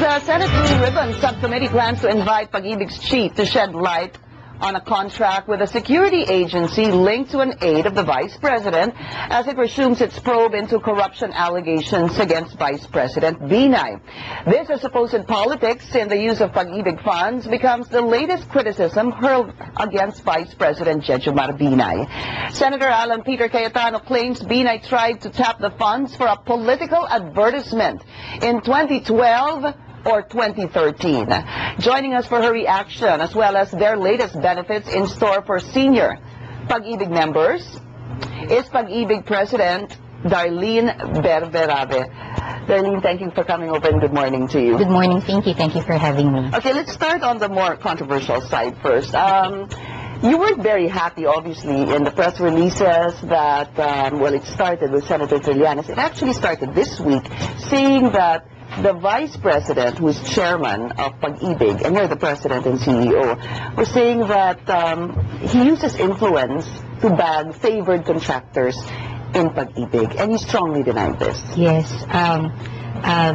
The Senate Blue Ribbon Subcommittee plans to invite Pag-ibig's chief to shed light on a contract with a security agency linked to an aide of the Vice President as it resumes its probe into corruption allegations against Vice President Binay. This, as supposed politics in the use of Pag-ibig funds, becomes the latest criticism hurled against Vice President Jejomar Binay. Senator Alan Peter Cayetano claims Binay tried to tap the funds for a political advertisement in 2012 or 2013. Joining us for her reaction, as well as their latest benefits in store for senior Pag-ibig members, is Pag-ibig President Darlene Berberabe. Darlene, thank you for coming over and good morning to you. Good morning, Pinky. Thank you for having me. Okay, let's start on the more controversial side first. You were very happy, obviously, in the press releases that, well, it started with Senator Trillanes. It actually started this week, saying that the Vice President, who is chairman of Pag-ibig, and you're the President and CEO, were saying that he uses influence to bag favored contractors in Pag-ibig, and you strongly denied this. Yes,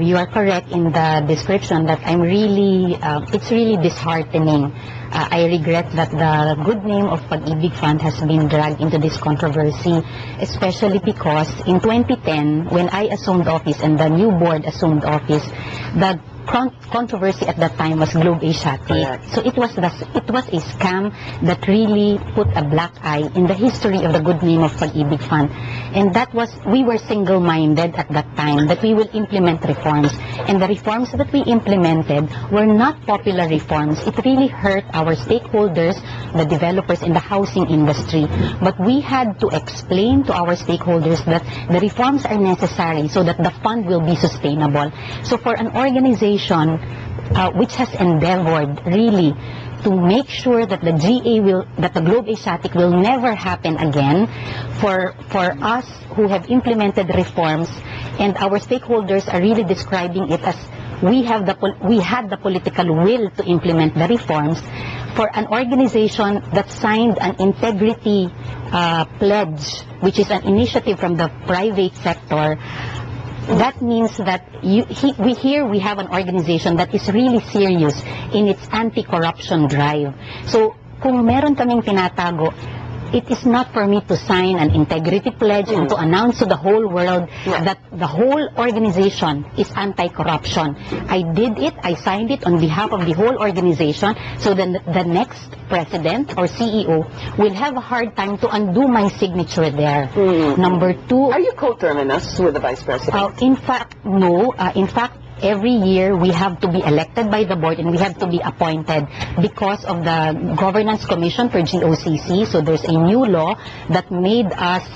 you are correct in the description that it's really disheartening. I regret that the good name of Pag-ibig Fund has been dragged into this controversy, especially because in 2010, when I assumed office and the new board assumed office, the controversy at that time was Globe Asiatic. So it was a scam that really put a black eye in the history of the good name of Pag-ibig Fund. And we were single-minded at that time that we will implement reforms. And the reforms that we implemented were not popular reforms. It really hurt our stakeholders, the developers in the housing industry. But we had to explain to our stakeholders that the reforms are necessary so that the fund will be sustainable. So for an organization which has endeavored really to make sure that the the Globe Asiatic will never happen again, for us who have implemented reforms, and our stakeholders are really describing it as we had the political will to implement the reforms, for an organization that signed an integrity pledge, which is an initiative from the private sector. That means that we have an organization that is really serious in its anti-corruption drive. So, kung meron kaming tinatago, it is not for me to sign an integrity pledge and to announce to the whole world that the whole organization is anti-corruption. I did it, I signed it on behalf of the whole organization, so then the next president or CEO will have a hard time to undo my signature there. Number two... Are you coterminous with the Vice President? In fact, no. In fact, every year we have to be elected by the board and we have to be appointed because of the Governance Commission for GOCC. So there's a new law that made us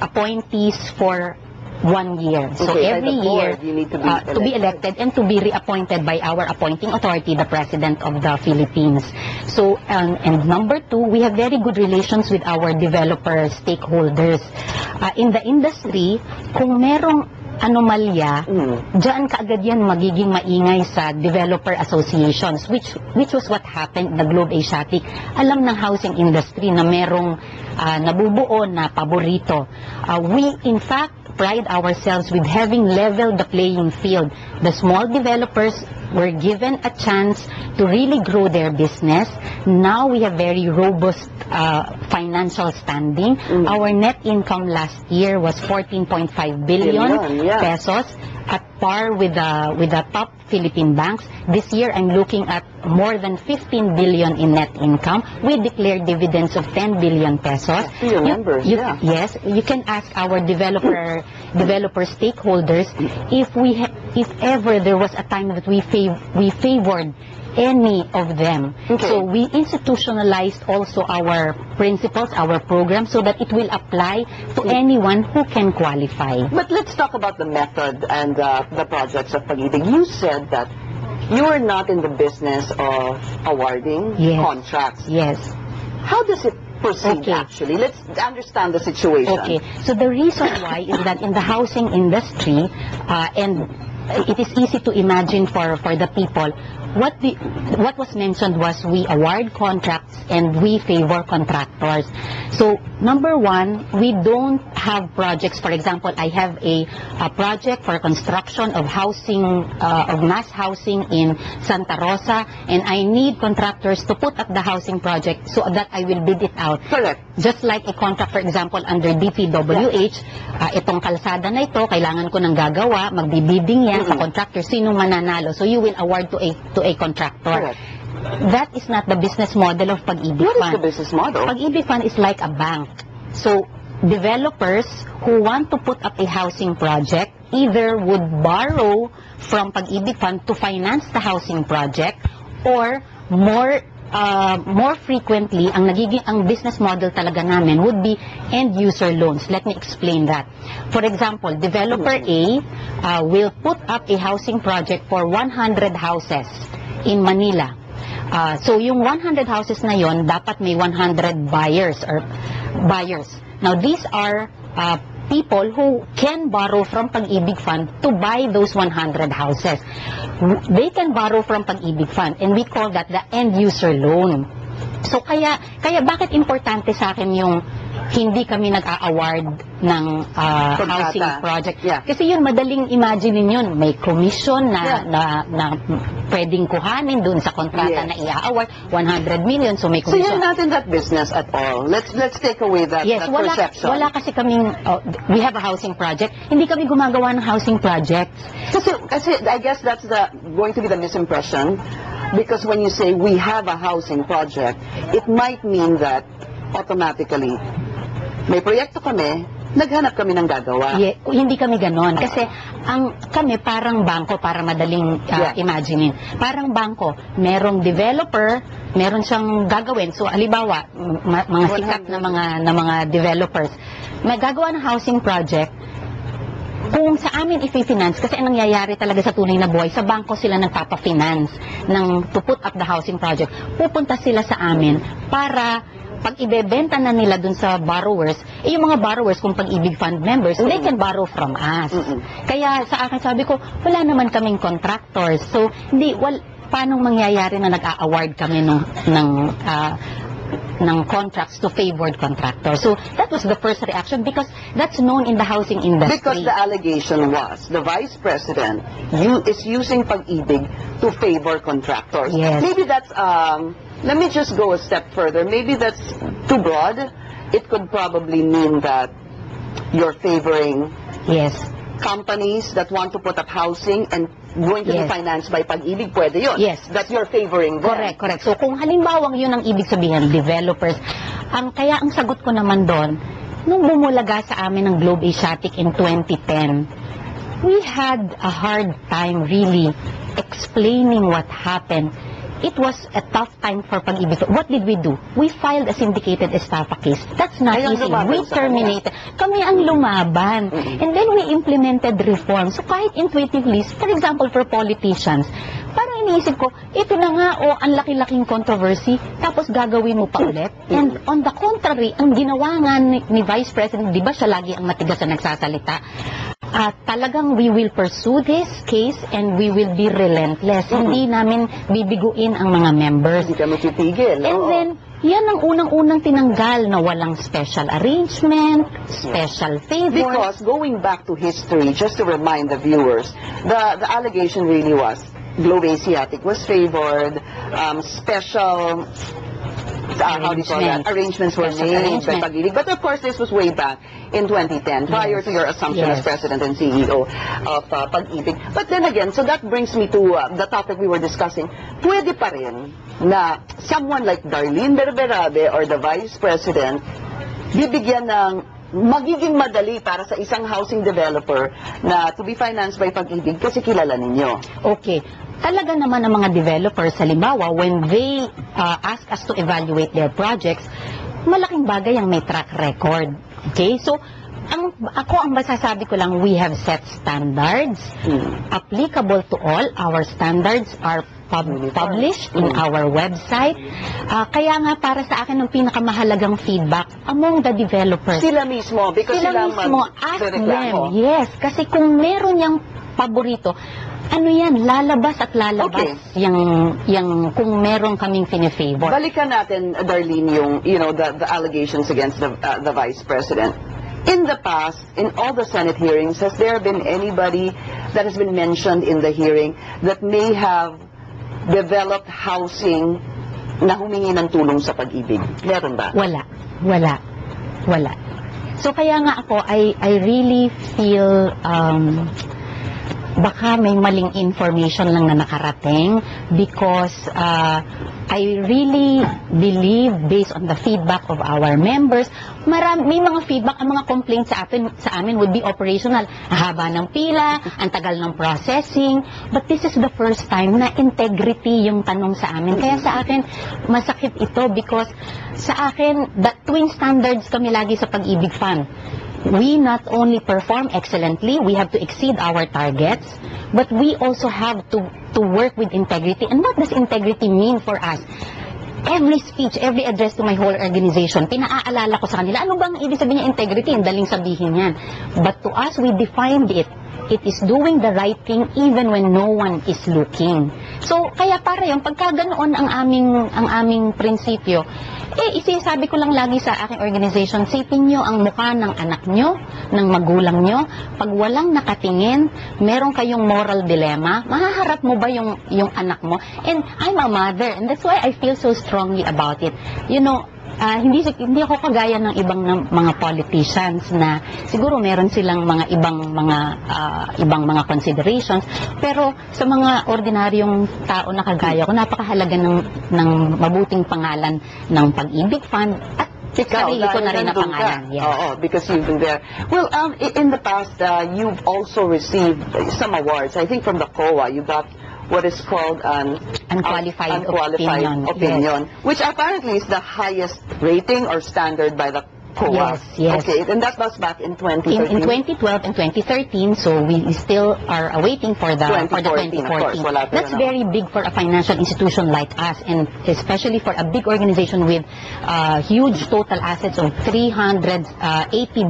appointees for 1 year. So every year you need to be elected and to be reappointed by our appointing authority, the President of the Philippines. So and number two, we have very good relations with our developer stakeholders. In the industry, kung merong anomalya, dyan kaagad yan magiging maingay sa developer associations, which was what happened in the Globe Asiatic. Alam ng housing industry na merong nabubuo na paborito. We in fact pride ourselves with having leveled the playing field. The small developers were given a chance to really grow their business. Now we have very robust financial standing. Our net income last year was 14.5 billion pesos, at par with the top Philippine banks. This year, I'm looking at more than 15 billion in net income. We declared dividends of 10 billion pesos. Yes, you can ask our developer stakeholders if ever there was a time that we favored any of them. So we institutionalized also our principles, our program, so that it will apply to anyone who can qualify. But let's talk about the method and the projects of Pag-ibig. You said that you are not in the business of awarding contracts. Yes. How does it proceed actually? Let's understand the situation. Okay. So the reason why is that in the housing industry, and it is easy to imagine for the people, what was mentioned was we award contracts and we favor contractors. So Number one, we don't have projects. For example, I have a project for construction of housing, of mass housing in Santa Rosa, and I need contractors to put up the housing project so that I will bid it out. Correct. Just like a contract, for example, under DPWH, itong kalsada na ito, kailangan ko ng gagawa, magbibidding yan sa contractor, sino mananalo. So you will award to a contractor. Correct. That is not the business model of Pag-ibig What is Fund. the business model? Pag-ibig Fund is like a bank. So, developers who want to put up a housing project either would borrow from Pag-ibig Fund to finance the housing project, or more frequently, ang business model talaga namin would be end-user loans. Let me explain that. For example, developer A will put up a housing project for 100 houses in Manila. So yung 100 houses na yon, dapat may 100 buyers. Now these are people who can borrow from Pag-ibig Fund to buy those 100 houses. They can borrow from Pag-ibig Fund, and we call that the end user loan. So kaya bakit importante sa akin yung hindi kami nag-a-award ng housing project? Yeah. Kasi yun, madaling imagine yun. May commission na pwedeng kuhanin dun sa kontrata na i-award, 100 million, so may So commission. you're not in that business at all. Let's take away that, Yes, that perception. wala kasi kaming, we have a housing project. Hindi kami gumagawa ng housing projects. Kasi I guess that's going to be the misimpression, because when you say we have a housing project, it might mean that automatically may proyekto kami, naghanap kami ng gagawa. Hindi kami ganon. Kasi kami parang bangko, para madaling imagine. Parang bangko, merong developer, meron siyang gagawin. So, halimbawa, mga sikat na mga developers, magagawa ng housing project. Kung sa amin i-finance, kasi ang nangyayari talaga sa tunay na buhay, sa bangko sila nagpapa-finance to put up the housing project. Pupunta sila sa amin para pag ibebenta na nila dun sa borrowers, yung mga borrowers kung Pag-ibig Fund members, they can borrow from us. Kaya sa akin sabi ko, wala naman kaming contractors. So, paano mangyayari na nag-a-award kami ng contracts to favored contractors? So, that was the first reaction, because that's known in the housing industry. Because the allegation was the Vice President is using Pag-ibig to favor contractors. Yes. Maybe that's, let me just go a step further. Maybe that's too broad. It could probably mean that you're favoring companies that want to put up housing and going to be financed by Pag-ibig. Pwede yun. Yes. That you're favoring them. Correct. So, kung halimbawa yun ang ibig sabihin, developers, kaya ang sagot ko naman doon, nung bumulaga sa amin ng Globe Asiatic in 2010, we had a hard time really explaining what happened. It was a tough time for Pag-ibig. What did we do? We filed a syndicated estafa case. That's not easy. We terminated. Kami ang lumaban. And then we implemented reforms. So kahit intuitively, for example, for politicians, parang iniisip ko, ito na nga, ang laki-laking controversy, tapos gagawin mo pa ulit. And on the contrary, ang ginawa nga ni Vice President, di ba siya lagi ang matigas na nagsasalita? Talagang we will pursue this case and we will be relentless. Hindi namin bibiguin ang mga members. Hindi kami titigil. And then, yan ang unang-unang tinanggal na walang special arrangement, special favor. Because going back to history, just to remind the viewers, the allegation really was Globe Asiatic was favored, special how do you call that? Arrangements were made by Pag-ibig. But of course, this was way back in 2010, prior to your assumption as President and CEO of Pag-ibig. But then again, so that brings me to the topic we were discussing. Pwede pa rin na someone like Darlene Berberabe or the Vice President bibigyan ng magiging madali para sa isang housing developer na to be financed by Pag-ibig kasi kilala ninyo. Okay. Talaga naman ang mga developers, halimbawa, when they ask us to evaluate their projects, malaking bagay ang may track record. Okay? So, ang masasabi ko lang, we have set standards applicable to all. Our standards are published in our website. Kaya nga para sa akin ang pinakamahalagang feedback among the developers. Sila mismo, because sila mismo, ask them. Yes, kasi kung meron niyang paborito, ano yan, lalabas at lalabas yung kung meron kaming fine-favor. Balikan natin, Darlene, yung, the allegations against the Vice President. In the past, in all the Senate hearings, has there been anybody that has been mentioned in the hearing that may have developed housing na humingi ng tulong sa pag-ibig? Meron ba? Wala. So kaya nga ako, I really feel baka may maling information lang na nakarating because I really believe, based on the feedback of our members, may mga feedback, ang mga complaints sa amin would be operational. Ang haba ng pila, ang tagal ng processing, but this is the first time na integrity yung tanong sa amin. Kaya sa akin, masakit ito because sa akin, twin standards kami lagi sa Pag-ibig Fund. We not only perform excellently, we have to exceed our targets, but we also have to work with integrity. And what does integrity mean for us? Every speech, every address to my whole organization, pinaaalala ko sa kanila, ano bang ibig sabihin niya integrity? Ang daling sabihin yan. But to us, we defined it. It is doing the right thing even when no one is looking. So, kaya para yung pagka ganoon ang aming prinsipyo, isasabi ko lang lagi sa aking organization, sipin nyo ang mukha ng anak nyo, ng magulang nyo. Pag walang nakatingin, meron kayong moral dilemma, mahaharap mo ba yung anak mo? And I'm a mother, and that's why I feel so strongly about it. Hindi ako kagaya ng ibang mga politicians na siguro meron silang mga ibang mga considerations, pero sa mga ordinaryong tao na kagaya ko, napakahalaga ng mabuting pangalan ng Pag-ibig Fund at sarili ko na rin na pangalan. Yeah. Because you've been there. Well, in the past, you've also received some awards. I think from the COA, you got what is called an unqualified opinion, yes. Which apparently is the highest rating or standard by the COA. Yes. Okay, and that was back in 2013. In 2012 and 2013, so we still are awaiting for the 2014. Of course, That's very big for a financial institution like us, and especially for a big organization with huge total assets of 380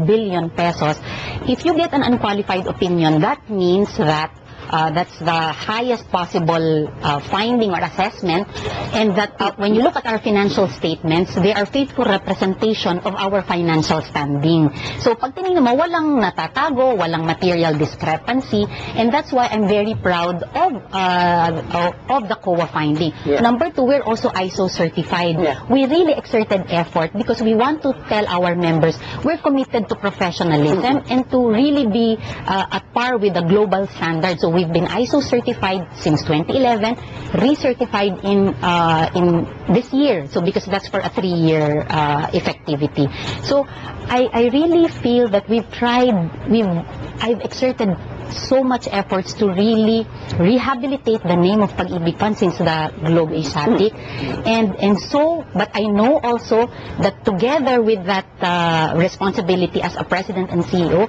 billion pesos. If you get an unqualified opinion, that means that that's the highest possible finding or assessment, and that when you look at our financial statements, they are faithful representation of our financial standing. So pag tinignan mo, walang natatago, walang material discrepancy, and that's why I'm very proud of the COA finding. Yeah. Number two, we're also ISO certified. Yeah. We really exerted effort because we want to tell our members we're committed to professionalism and to really be at par with the global standards. So we've been ISO certified since 2011, recertified in this year. So because that's for a 3-year effectivity. So I really feel that I've exerted so much efforts to really rehabilitate the name of Pag-ibig Fund since the Globe Asiatic, but I know also that together with that responsibility as a president and CEO,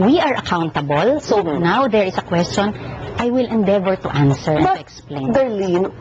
we are accountable. So now there is a question, I will endeavor to answer and to explain. Darlene,